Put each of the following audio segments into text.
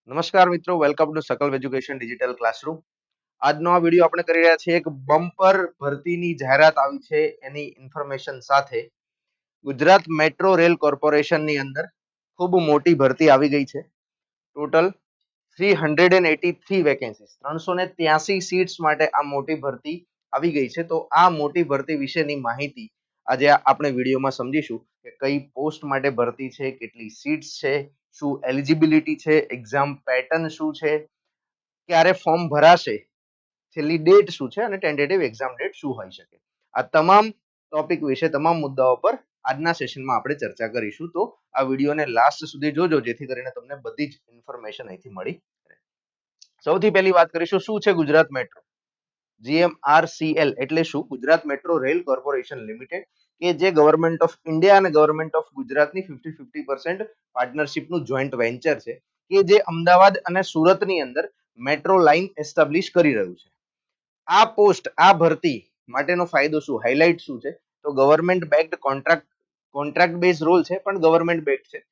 નમસ્કાર મિત્રો, welcome to Sakal education digital classroom. આજનો આ વિડીયો આપણે કરી રહ્યા છીએ એક બમ્પર ભરતીની જાહેરાત આવી છે એની ઇન્ફોર્મેશન સાથે. ગુજરાત મેટ્રો રેલ કોર્પોરેશનની અંદર ખૂબ મોટી ભરતી આવી ગઈ છે. ટોટલ 383 વેકેન્સીસ, 383 સીટ્સ માટે આ મોટી ભરતી આવી ગઈ છે. તો આ મોટી ભરતી વિશેની માહિતી આજે આપણે વિડીયોમાં સમજીશું કે કઈ પોસ્ટ માટે ભરતી છે, કેટલી સીટ્સ છે, શું એલિજિબિલિટી છે, એક્ઝામ પેટર્ન શું છે, ક્યારે ફોર્મ ભરાશે, છેલ્લી ડેટ શું છે અને ટેન્ટેટિવ એક્ઝામ ડેટ શું હોઈ શકે. આ તમામ ટોપિક વિશે, તમામ મુદ્દાઓ પર આજના સેશનમાં આપણે ચર્ચા કરીશું. તો આ વિડીયોને લાસ્ટ સુધી જોજો જેથી કરીને તમને બધી જ ઇન્ફોર્મેશન અહીંથી મળી રહે. સૌથી પહેલી વાત કરીશું શું છે ગુજરાત મેટ્રો. GMRCL એટલે શું? Gujarat metro rail corporation limited, કે જે ગવર્મેન્ટ ઓફ ઇન્ડિયા અને ગવર્મેન્ટ ઓફ ગુજરાતની 50-50% પાર્ટનરશિપનું જોઈન્ટ વેન્ચર છે, કે જે અમદાવાદ અને સુરતની અંદર મેટ્રો લાઇન એસ્ટાબ્લિશ કરી રહ્યું છે. આ પોસ્ટ, આ ભરતી માટેનો ફાયદો શું, હાઇલાઇટ શું છે? તો government backed contract base role છે, પણ ગવર્મેન્ટ બેક્ડ છે.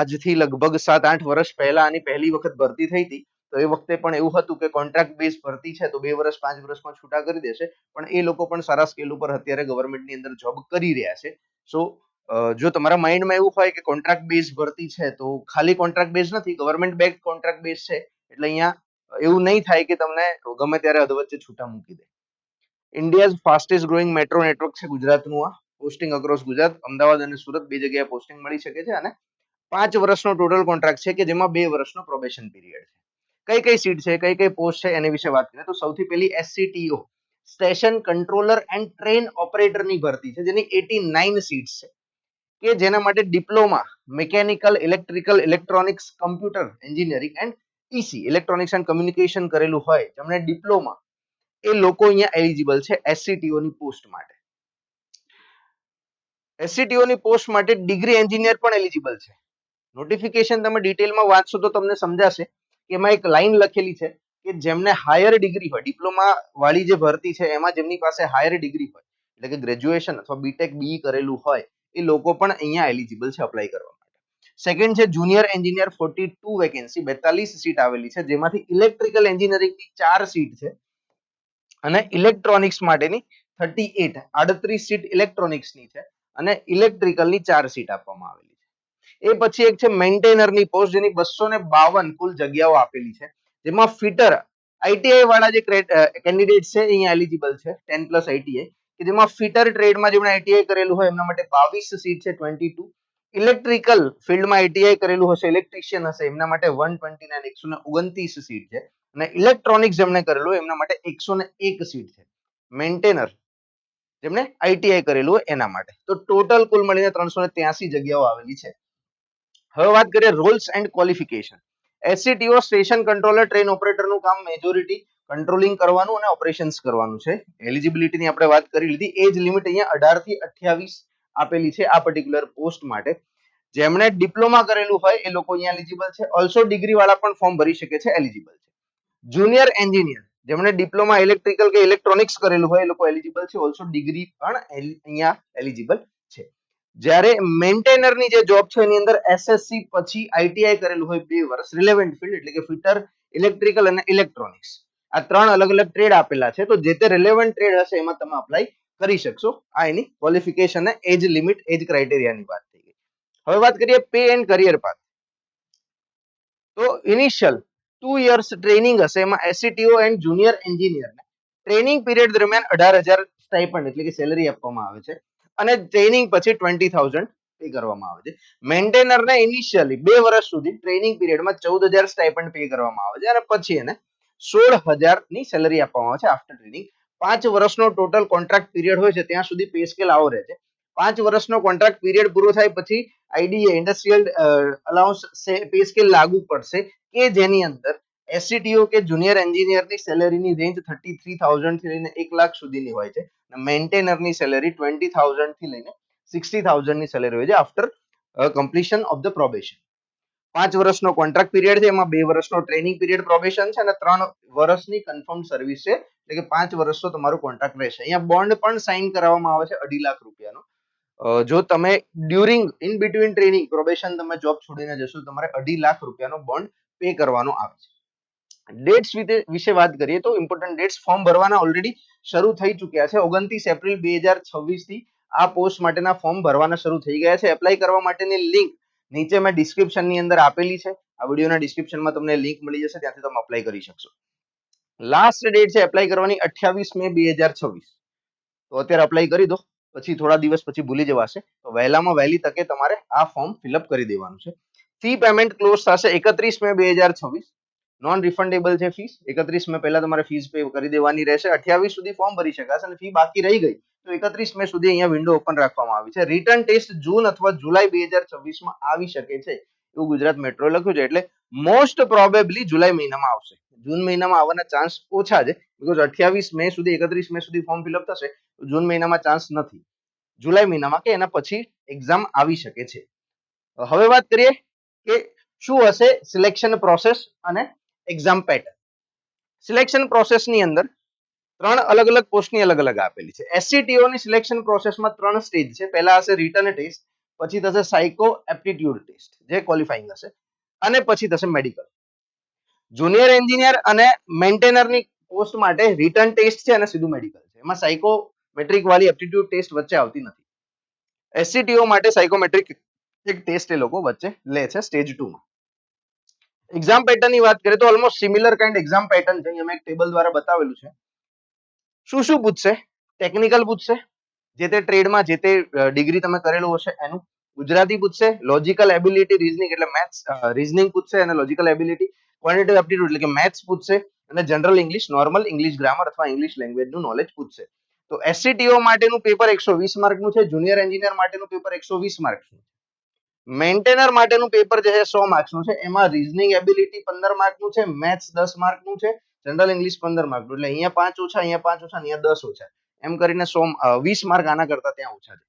આજથી લગભગ 7-8 વર્ષ પહેલા આની પહેલી વખત ભરતી થઈ હતી. તો એ વખતે પણ એવું હતું કે કોન્ટ્રાક્ટ બેઝ ભરતી છે તો 2 વર્ષ 5 વર્ષમાં છૂટા કરી દેશે, પણ એ લોકો પણ સારા સ્કેલ ઉપર અત્યારે ગવર્મેન્ટની અંદર જોબ કરી રહ્યા છે. સો જો તમારા માઇન્ડમાં એવું હોય કે કોન્ટ્રાક્ટ બેઝ ભરતી છે તો ખાલી કોન્ટ્રાક્ટ બેઝ નથી, ગવર્મેન્ટ બેક કોન્ટ્રાક્ટ બેઝ છે, એટલે અહીંયા એવું નહીં થાય કે તમને ગમે ત્યારે અધવચ્ચે છૂટા મૂકી દે. India's fastest growing metro network છે ગુજરાતનું. આ પોસ્ટિંગ અક્રોસ ગુજરાત, અમદાવાદ અને સુરત બે જગ્યાએ પોસ્ટિંગ મળી શકે છે અને 5 વર્ષનો ટોટલ કોન્ટ્રાક્ટ છે, કે જેમાં 2 વર્ષનો પ્રોબેશન પીરિયડ છે. કઈ કઈ સીટ છે, કઈ કઈ પોસ્ટ છે એની વિશે વાત કરીએ તો સૌથી પહેલી SCTO, station controller and train ઓપરેટરની ભરતી છે, જેની 89 સીટ્સ છે, કે જેના માટે diploma mechanical, electrical, electronics, computer engineering and EC, electronics and communication કરેલું હોય, જેમણે ડિપ્લોમા, એ લોકો અહીંયા એલિજિબલ છે SCTO ની પોસ્ટ માટે. SCTO ની પોસ્ટ માટે ડિગ્રી એન્જિનિયર પણ એલિજિબલ છે. નોટિફિકેશન તમે ડિટેલમાં વાંચશો તો તમને સમજાશે કે એમાં એક લાઈન લખેલી છે કે જેમને હાયર ડિગ્રી હોય, ડિપ્લોમા વાળી જે ભરતી છે એમાં જેમની પાસે હાયર ડિગ્રી હોય, એટલે કે ગ્રેજ્યુએશન અથવા બીટેક BE કરેલું હોય, એ લોકો પણ અહીંયા એલિજિબલ છે અપ્લાય કરવા માટે. સેકન્ડ છે જુનિયર એન્જિનિયર, 42 વેકેન્સી, 42 સીટ આવેલી છે, જેમાંથી ઇલેક્ટ્રિકલ એન્જિનિયરિંગની 4 સીટ છે અને ઇલેક્ટ્રોનિક્સ માટેની 38 સીટ ઇલેક્ટ્રોનિક્સની છે અને ઇલેક્ટ્રિકલની 4 સીટ આપવામાં આવેલી છે. એ પછી એક છે મેન્ટેનરની પોસ્ટ, જેની 252 કુલ જગ્યાઓ આપેલી છે, જેમાં ફિટર ITI વાળા જે કેન્ડિડેટ છે અહીંયા એલિજિબલ છે, 10+ ITI, કે જેમાં ફિટર ટ્રેડમાં જેમણે ITI કરેલું હોય એમના માટે 22 સીટ છે, 22. ઇલેક્ટ્રિકલ ફિલ્ડમાં ITI કરેલું હશે, ઇલેક્ટ્રિશિયન હશે, એમના માટે 129, 129 સીટ છે અને ઇલેક્ટ્રોનિક્સ જેમણે કરેલું હોય એમના માટે 101 સીટ છે. મેન્ટેનર જેમણે ITI કરેલું હોય એના માટે. તો ટોટલ કુલ મળીને 383 જગ્યાઓ આવેલી છે. હવે વાત કરીએ roles and qualification. SCTO station controller, train ઓપરેટરનું કામ મેજોરિટી કંટ્રોલિંગ કરવાનું અને ઓપરેશન્સ કરવાનું છે. એલિજિબિલિટીની આપણે વાત કરી લીધી. એજ લિમિટ અહીંયા 18 થી 28 આપેલી છે આ પર્ટિક્યુલર પોસ્ટ માટે. જેમણે ડિપ્લોમા કરેલું હોય એ લોકો અહીંયા એલિજિબલ છે. ઓલસો ડિગ્રી વાળા પણ ફોર્મ ભરી શકે છે, એલિજિબલ છે. જુનિયર એન્જિનિયર, જેમણે ડિપ્લોમા ઇલેક્ટ્રિકલ કે ઇલેક્ટ્રોનિક્સ કરેલું હોય એ લોકો એલિજિબલ છે. ઓલસો ડિગ્રી પણ અહીંયા એલિજિબલ છે. જ્યારે મેન્ટેનરની જે જોબ છે એની અંદર SSC પછી ITI કરેલું હોય 2 વર્ષ, રિલેવન્ટ ફિલ્ડ એટલે કે ફિટર, ઇલેક્ટ્રિકલ અને ઇલેક્ટ્રોનિક્સ, આ 3 અલગ અલગ ટ્રેડ આપેલા છે. તો જે તે રિલેવન્ટ ટ્રેડ હશે એમાં તમે અપ્લાય કરી શકશો. આ એની ક્વોલિફિકેશન અને એજ લિમિટ, એજ ક્રાઇટેરિયાની વાત થઈ ગઈ. હવે વાત કરીએ પે એન્ડ કરિયર પાથ. તો ઇનિશિયલ 2 years ટ્રેનિંગ હશે, એમાં SCTO એન્ડ જુનિયર એન્જિનિયરને ટ્રેનિંગ પીરિયડ દરમિયાન 18,000 સ્ટાઇપન્ડ એટલે કે સેલરી આપવામાં આવે છે અને ટ્રેનિંગ પછી 20,000 પે કરવામાં આવે છે. મેન્ટેનરને ઇનિશિયલી 2 વર્ષ સુધી ટ્રેનિંગ પીરિયડમાં 14,000 સ્ટાઇપન્ડ પે કરવામાં આવે છે અને પછી એને 16,000 ની સેલરી આપવામાં આવે છે આફ્ટર ટ્રેનિંગ. 5 વર્ષનો ટોટલ કોન્ટ્રાક્ટ પીરિયડ હોય છે ત્યાં સુધી પે સ્કેલ આવો રહે છે. 5 વર્ષનો કોન્ટ્રાક્ટ પીરિયડ પૂરો થાય પછી IDA, industrial allowance pay scale લાગુ પડશે, કે જેની અંદર SCTO કે જુનિયર એન્જિનિયરની સેલેરીની રેન્જ 33,000 થી લઈને 1 લાખ સુધીની હોય છે. મેન્ટેનરની સેલેરી 20,000 થી લઈને 60,000 ની સેલેરી હોય છે after completion of the probation. 5 વર્ષનો કોન્ટ્રાક્ટ પીરિયડ છે, એમાં 2 વર્ષનો ટ્રેનિંગ પીરિયડ પ્રોબેશન છે અને 3 વર્ષની કન્ફર્મ સર્વિસ છે, એટલે કે 5 વર્ષનો તમારું કોન્ટ્રાક્ટ રહેશે. અહીંયા બોન્ડ પણ સાઇન કરાવવામાં આવે છે 2.5 લાખ રૂપિયાનો. જો તમે during in between training probation તમે જોબ છોડીને જશો તમારે 2.5 લાખ રૂપિયાનો બોન્ડ પે કરવાનો આવે છે. ડેટ્સ વિશે વાત કરીએ તો ઇમ્પોર્ટન્ટ ડેટ્સ ફોર્મ ભરવાના ઓલરેડી શરૂ થઈ ચુક્યા છે. 29 એપ્રિલ 2026 થી આ પોસ્ટ માટેના ફોર્મ ભરવાના શરૂ થઈ ગયા છે. એપ્લાય કરવા માટેની લિંક નીચે મેં ડિસ્ક્રિપ્શનની અંદર આપેલી છે. આ વિડીયોના ડિસ્ક્રિપ્શનમાં તમને લિંક મળી જશે, ત્યાંથી તમે અપ્લાય કરી શકશો. લાસ્ટ ડેટ છે એપ્લાય કરવાની 28 મે 2026. તો અત્યારે અપ્લાય કરી દો, પછી થોડા દિવસ પછી ભૂલી જવાશે. તો વહેલામાં વહેલી તકે તમારે આ ફોર્મ ફિલઅપ કરી દેવાનું છે. ફી પેમેન્ટ ક્લોઝ થશે 31 મે 2026. નોન રિફંડેબલ છે ફીસ. 31 મે પહેલા તમારે ફીસ પે કરી દેવાની રહેશે. 28 સુધી ફોર્મ ભરી શકાશે અને ફી બાકી રહી ગઈ તો 31 મે સુધી અહીંયા વિન્ડો ઓપન રાખવામાં આવી છે. રિટર્ન ટેસ્ટ જૂન અથવા જુલાઈ 2026 માં આવી શકે છે એવું ગુજરાત મેટ્રોએ લખ્યું છે. એટલે મોસ્ટ પ્રોબેબલી જુલાઈ મહિનામાં આવશે. જૂન મહિનામાં આવવાના ચાન્સ ઓછા છે, બીકોઝ 28 મે સુધી 31 મે સુધી ફોર્મ ફિલઅપ થશે. જૂન મહિનામાં ચાન્સ નથી. જુલાઈ મહિનામાં કે એના પછી એક્ઝામ આવી શકે છે. હવે વાત કરીએ કે શું હશે સિલેક્શન પ્રોસેસ અને એક્ઝામ પેટર્ન. સિલેક્શન પ્રોસેસની અંદર 3 અલગ અલગ પોસ્ટની અલગ અલગ આપેલી છે. SCTO ની સિલેક્શન પ્રોસેસમાં 3 સ્ટેજ છે. પહેલા હશે રિટન ટેસ્ટ, પછી થશે સાયકો એપ્ટિટ્યુડ ટેસ્ટ જે ક્વોલિફાઈંગ હશે, અને પછી થશે મેડિકલ. જુનિયર એન્જિનિયર અને મેન્ટેનરની પોસ્ટ માટે રિટન ટેસ્ટ છે અને સીધું મેડિકલ છે. એમાં સાયકોમેટ્રિક વાળી એપ્ટિટ્યુડ ટેસ્ટ વચ્ચે આવતી નથી. SCTO માટે સાયકોમેટ્રિક એક ટેસ્ટ એ લોકો વચ્ચે લે છે સ્ટેજ 2 માં. એક્ઝામ પેટર્નની વાત કરીએ તો almost similar kind exam pattern છે. અહીંયા મેં એક ટેબલ દ્વારા બતાવેલું છે. શું શું પૂછશે? ટેકનિકલ પૂછશે, જે તે ટ્રેડમાં જે તે ડિગ્રી તમે કરેલું હશે એનું. ગુજરાતી પૂછશે, લોજિકલ એબિલિટી રીઝનિંગ એટલે મેથ્સ રીઝનિંગ પૂછશે અને લોજિકલ એબિલિટી. ક્વોન્ટિટેટિવ એપ્ટિટ્યુડ એટલે કે મેથ્સ પૂછશે અને general English, normal English grammar અથવા ઇંગ્લિશ લેંગ્વેજનું નોલેજ પૂછશે. તો SCTO માટેનું પેપર 120 માર્કનું છે. જુનિયર એન્જિનિયર માટેનું પેપર 120 માર્કનું. મેન્ટેનર માટેનું પેપર જે છે 100 માર્ક્સનું છે. એમાં રીઝનિંગ એબિલિટી 15 માર્કનું છે, મેથ્સ 10 માર્કનું છે, જનરલ ઇંગ્લિશ 15 માર્કનું. એટલે અહીંયા 5 ઓછા, અહીંયા 5 ઓછા, અહીંયા 10 ઓછા, એમ કરીને 20 માર્ક આના કરતા ત્યાં ઓછા છે.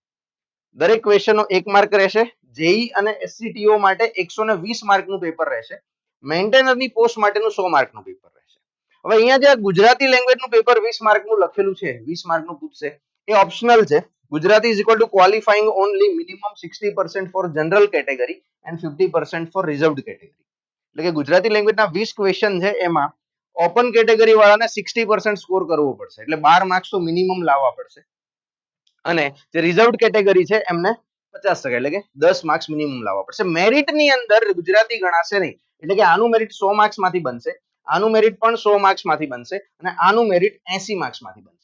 દરેક ક્વેશ્ચનનો 1 માર્ક રહેશે. જેઈ અને SCTO માટે 120 માર્કનું પેપર રહેશે. મેન્ટેનરની પોસ્ટ માટેનું 100 માર્કનું પેપર રહેશે. હવે અહીંયા જે ગુજરાતી લેંગ્વેજનું પેપર 20 માર્કનું લખેલું છે, 20 માર્કનું પૂછશે, એ ઓપ્શનલ છે. Gujarati is equal to qualifying only minimum 60% for general category and 50% for reserved category. એટલે કે ગુજરાતી લેંગ્વેજના 20 ક્વેશ્ચન છે એમાં ઓપન કેટેગરી વાળાને 60% સ્કોર કરવો પડશે, એટલે 12 માર્ક્સ તો મિનિમમ લાવવા પડશે. અને જે રિઝર્વડ કેટેગરી છે એમને 50%, એટલે કે 10 માર્ક્સ મિનિમમ લાવવા પડશે. મેરિટની અંદર ગુજરાતી ગણાશે નહીં, એટલે કે આનું મેરિટ 100 માર્ક્સ માંથી બનશે, આનું મેરિટ પણ 100 માર્ક્સ માંથી બનશે અને આનું મેરિટ 80 માર્ક્સ માંથી બનશે.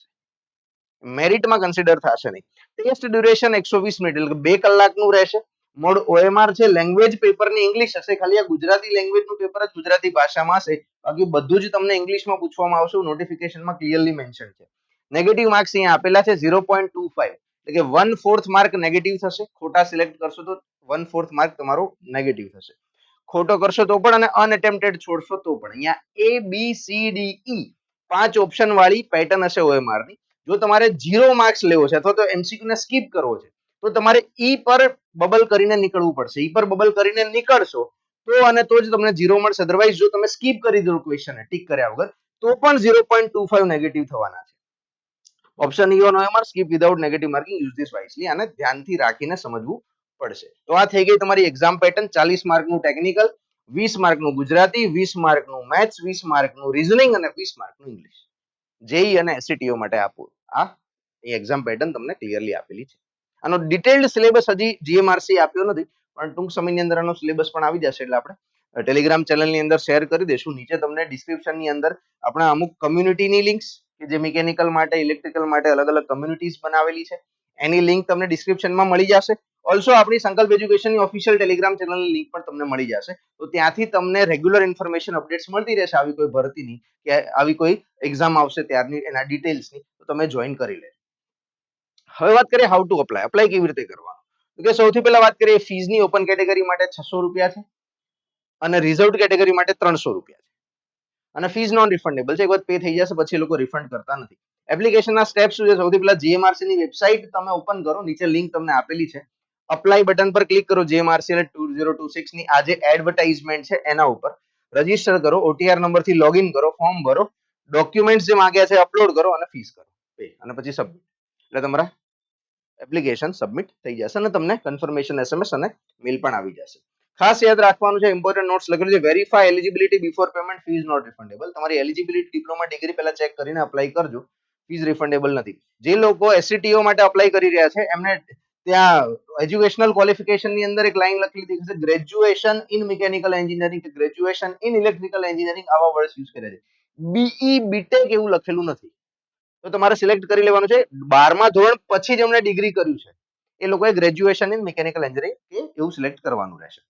મેરિટમાં કન્સિડર થશે નહીં. ટેસ્ટ ડ્યુરેશન 120 મિનિટ એટલે કે 2 કલાકનું રહેશે. મોડ OMR છે. લેંગ્વેજ પેપરની ઇંગ્લિશ હશે. ખાલી આ ગુજરાતી લેંગ્વેજનું પેપર જ ગુજરાતી ભાષામાં હશે, બાકી બધું જ તમને ઇંગ્લિશમાં પૂછવામાં આવશે. નોટિફિકેશનમાં ક્લિયરલી મેન્શન છે. નેગેટિવ માર્ક્સ અહીંયા આપેલા છે 0.25, એટલે કે 1/4 માર્ક નેગેટિવ થશે. ખોટા સિલેક્ટ કરશો તો 1/4 માર્ક તમારો નેગેટિવ થશે. ખોટો કરશો તો પણ અને અનએટેમ્પ્ટેડ છોડશો તો પણ. અહીંયા ABCDE 5 ઓપ્શન વાળી પેટર્ન હશે OMR ની. જો તમારે 0 માર્ક્સ લેવો છે અથવા તો MCQ ને સ્કીપ કરવો છે તો તમારે ઈ પર બબલ કરીને નીકળવું પડશે. ઈ પર બબલ કરીને નીકળશો તો અને તો જ તમને 0 મળશે. અધરવાઇઝ જો તમે સ્કીપ કરી દો ક્વેશ્ચન ટીક કર્યા વગર તો પણ 0.25 નેગેટિવ થવાના છે. Option E on OMR, skip without negative marking, use this wisely. આને ધ્યાનથી રાખીને સમજવું પડશે. તો આ થઈ ગઈ તમારી એક્ઝામ પેટર્ન. 40 માર્કનું ટેકનિકલ, 20 માર્કનું ગુજરાતી, 20 માર્કનું મેથ્સ, 20 માર્કનું રીઝનિંગ અને 20 માર્કનું ઇંગ્લિશ. જેઈ અને SCTO માટે આપો. આ એક્ઝામ પેટર્ન તમને ક્લિયરલી આપેલી છે. આનો ડિટેલ્ડ સિલેબસ હજી GMRC આપ્યો નથી, પણ ટૂંક સમયની અંદર આનો સિલેબસ પણ આવી જશે. એટલે આપણે ટેલિગ્રામ ચેનલની અંદર શેર કરી દેશું. નીચે તમને ડિસ્ક્રિપ્શનની અંદર આપણા અમુક કમ્યુનિટીની લિંક્સ કે જે મિકેનિકલ માટે, ઇલેક્ટ્રિકલ માટે અલગ અલગ કમ્યુનિટીઝ બનાવેલી છે, એની લિંક તમને ડિસ્ક્રિપ્શનમાં મળી જશે. ઓલ્સો આપણી સંકલ્પ એજ્યુકેશનની ઓફિશિયલ ટેલિગ્રામ ચેનલની લિંક પણ તમને મળી જશે. તો ત્યાંથી તમને રેગ્યુલર ઇન્ફોર્મેશન અપડેટ્સ મળતી રહેશે આવી કોઈ ભરતીની કે આવી કોઈ એક્ઝામ આવશે ત્યારની એના ડિટેલ્સની, તો તમે જોઈન કરી લેજો. હવે વાત કરીએ હાઉ ટુ અપ્લાય. અપ્લાય કેવી રીતે કરવાનું? તો કે સૌથી પહેલા વાત કરીએ ફીઝની. ઓપન કેટેગરી માટે 600 રૂપિયા છે અને રિઝર્વડ કેટેગરી માટે 300 રૂપિયા છે. અને ફીઝ નોન રિફંડેબલ છે. એક વખત પે થઈ જશે પછી લોકો રિફંડ કરતા નથી. એપ્લિકેશનના સ્ટેપ્સ શું છે? સૌથી પહેલા GMRC ની વેબસાઇટ તમે ઓપન કરો. નીચે લિંક તમને આપેલી છે. અપ્લાય બટન પર ક્લિક કરો. GMRC 2026 ની આ જે એડવર્ટાઇઝમેન્ટ છે એના ઉપર રજીસ્ટર કરો. OTR નંબરથી લોગિન કરો, ફોર્મ ભરો, ડોક્યુમેન્ટ્સ જે માંગ્યા છે અપલોડ કરો અને ફીસ કરો પે, અને પછી સબમિટ. એટલે તમારા એપ્લિકેશન સબમિટ થઈ જશે અને તમને કન્ફર્મેશન SMS અને મેલ પણ આવી જશે. ખાસ યાદ રાખવાનું છે, ઇમ્પોર્ટન્ટ નોટ્સ લખેલું છે, verify eligibility before payment, fee is not refundable. તમારી એલિજિબિલિટી ડિપ્લોમા ડિગ્રી પહેલા ચેક કરીને અપ્લાય કરજો. ફીઝ રિફંડેબલ નથી. જે લોકો એસસીટીઓ માટે અપ્લાય કરી રહ્યા છે એમને ત્યાં એજ્યુકેશનલ ક્વોલિફિકેશન ની અંદર એક લાઈન લખેલી છે, ગ્રેજ્યુએશન ઇન મિકેનિકલ એન્જિનિયરિંગ કે ગ્રેજ્યુએશન ઇન ઇલેક્ટ્રિકલ એન્જિનિયરિંગ, આવા વર્ડ્સ યુઝ કર્યા છે. બીઈ બીટેક એવું લખેલું નથી. તો તમારે સિલેક્ટ કરી લેવાનું છે 12મા ધોરણ પછી જેમણે ડિગ્રી કર્યું છે એ લોકોએ ગ્રેજ્યુએશન ઇન મિકેનિકલ એન્જિનિયરિંગ કે એવું સિલેક્ટ કરવાનું રહેશે.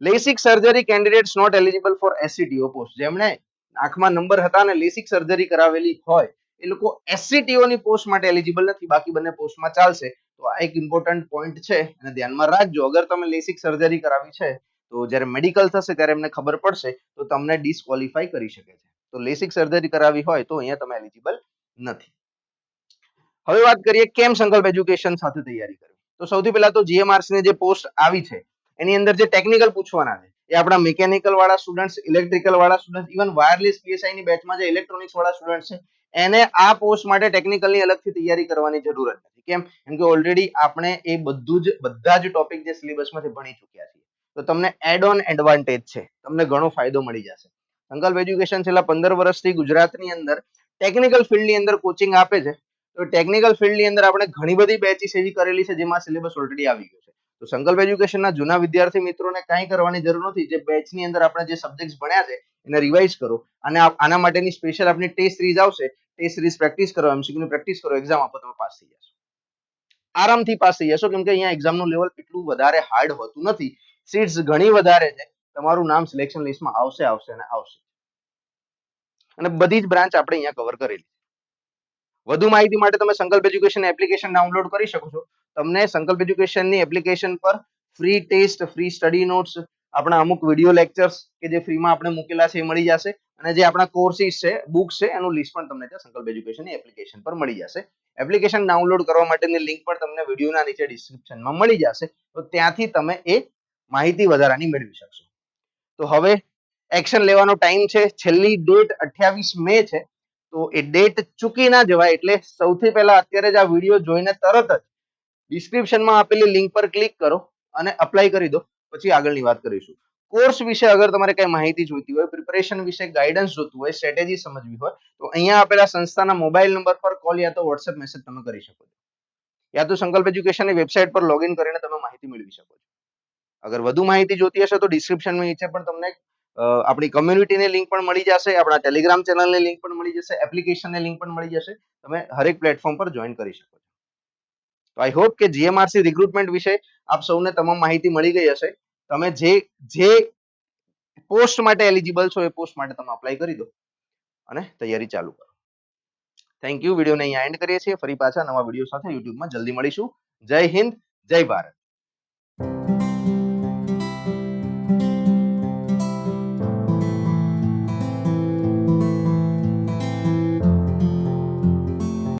LASIK surgery candidates not eligible for SCTO post. જેમણે આંખમાં નંબર હતા અને લેસિક સર્જરી કરાવેલી હોય એ લોકો એસસીટીઓ ની પોસ્ટ માટે એલિજિબલ નથી. બાકી બંને પોસ્ટમાં ચાલશે. તો આ એક ઇમ્પોર્ટન્ટ પોઈન્ટ છે અને ધ્યાનમાં રાખજો. અગર તમે લેસિક સર્જરી કરાવી છે તો જ્યારે મેડિકલ થશે ત્યારે એમને ખબર પડશે તો તમને ડિસ્ક્વોલિફાય કરી શકે છે. તો લેસિક સર્જરી કરાવી હોય તો અહીંયા તમે એલિજિબલ નથી. હવે વાત કરીએ કેમ સંકલ્પ એજ્યુકેશન સાથે તૈયારી કરવી. તો સૌથી પહેલા તો જીએમઆરસી ની જે પોસ્ટ આવી છે એની અંદર જે ટેકનિકલ પૂછવાના છે એ આપણા મિકેનિકલ વાળા સ્ટુડન્ટ્સ, ઇલેક્ટ્રિકલ વાળા સ્ટુડન્ટ્સ, ઇવન વાયરલેસ પીએસઆઈ ની બેચમાં જે ઇલેક્ટ્રોનિક્સ વાળા સ્ટુડન્ટ છે એને આ પોસ્ટ માટે ટેકનિકલની અલગથી તૈયારી કરવાની જરૂરત નથી. કેમ કે ઓલરેડી આપણે એ બધા જ ટોપિક જે સિલેબસમાંથી ભણી ચૂક્યા છીએ. તો તમને એડ ઓન એડવાન્ટેજ છે, તમને ઘણો ફાયદો મળી જશે. સંકલ્પ એજ્યુકેશન છેલ્લા 15 વર્ષથી ગુજરાતની અંદર ટેકનિકલ ફિલ્ડની અંદર કોચિંગ આપે છે. તો ટેકનિકલ ફિલ્ડની અંદર આપણે ઘણી બધી બેચીસ એવી કરેલી છે જેમાં સિલેબસ ઓલરેડી આવી ગયો છે. તો સંકલ્પ એજ્યુકેશનના જૂના વિદ્યાર્થી મિત્રોને કાંઈ કરવાની જરૂર નથી. જે બેચની અંદર આપણે જે સબ્જેક્ટ્સ ભણ્યા છે એને રિવાઇઝ કરો અને આના માટેની સ્પેશિયલ આપની ટેસ્ટ સિરીઝ આવશે. ટેસ્ટ સિરીઝ પ્રેક્ટિસ કરો, એમસીક્યુ ની પ્રેક્ટિસ કરો, એક્ઝામ આપો, તમે પાસ થઈ જશો. આરામથી પાસ થઈ જશો કેમ કે અહીંયા એક્ઝામનું લેવલ એટલું વધારે હાર્ડ હોતું નથી. સીટ્સ ઘણી વધારે છે. તમારું નામ સિલેક્શન લિસ્ટમાં આવશે અને આવશે. અને બધી જ બ્રાન્ચ આપણે અહીંયા કવર કરેલી. વધુ માહિતી માટે તમે સંકલ્પ એજ્યુકેશન એપ્લિકેશન ડાઉનલોડ કરી શકો છો. તમને સંકલ્પ એજ્યુકેશનની એપ્લિકેશન પર free test, free study notes, આપણા અમુક વિડીયો લેક્ચર્સ કે જે ફ્રીમાં આપણે મૂકેલા છે એ મળી જશે. અને જે આપણા કોર્સિસ છે, બુક્સ છે, એનું લિસ્ટ પણ તમને ત્યાં સંકલ્પ એજ્યુકેશનની એપ્લિકેશન પર મળી જશે. એપ્લિકેશન ડાઉનલોડ કરવા માટેની લિંક પણ તમને વિડીયોના નીચે ડિસ્ક્રિપ્શનમાં મળી જશે. તો ત્યાંથી તમે એ માહિતી વધારાની મેળવી શકશો. તો હવે એક્શન લેવાનો ટાઈમ છે. છેલ્લી ડેટ 28 મે છે. તો એ ડેટ ચૂકી ના જવાય એટલે સૌથી પહેલા અત્યારે જ આ વિડીયો જોઈને તરત જ ડિસ્ક્રિપ્શનમાં આપેલી લિંક પર ક્લિક કરો અને અપ્લાય કરી દો. પછી આગળની વાત કરીશું. કોર્સ વિશે અગર તમારે કઈ માહિતી જોઈતી હોય, પ્રિપરેશન વિશે ગાઈડન્સ જોતું હોય, સ્ટ્રેટેજી સમજવી હોય તો અહીંયા આપેલા સંસ્થાના મોબાઈલ નંબર પર કોલ યા તો વોટ્સએપ મેસેજ તમે કરી શકો છો. યા તો સંકલ્પ એજ્યુકેશનની વેબસાઇટ પર લોગિન કરીને તમે માહિતી મેળવી શકો છો. અગર વધુ માહિતી જોતી હશે તો ડિસ્ક્રિપ્શનમાં નીચે પણ તમને આપણી કમ્યુનિટીની લિંક પણ મળી જશે, આપણા ટેલિગ્રામ ચેનલની લિંક પણ મળી જશે, એપ્લિકેશનની લિંક પણ મળી જશે. તમે હરેક પ્લેટફોર્મ પર જોઈન કરી શકો છો. તો આઈ હોપ કે જીએમઆરસી રિક્રુટમેન્ટ વિશે આપ સૌને તમામ માહિતી મળી ગઈ હશે. તમે જે પોસ્ટ માટે એલિજિબલ છો એ પોસ્ટ માટે તમે અપ્લાય કરી દો અને તૈયારી ચાલુ કરો. Thank you. વિડીયોને અહીંયા એન્ડ કરીએ છીએ. ફરી પાછા નવા વિડીયો સાથે યુટ્યુબમાં જલ્દી મળીશું. જય હિન્દ, જય ભારત.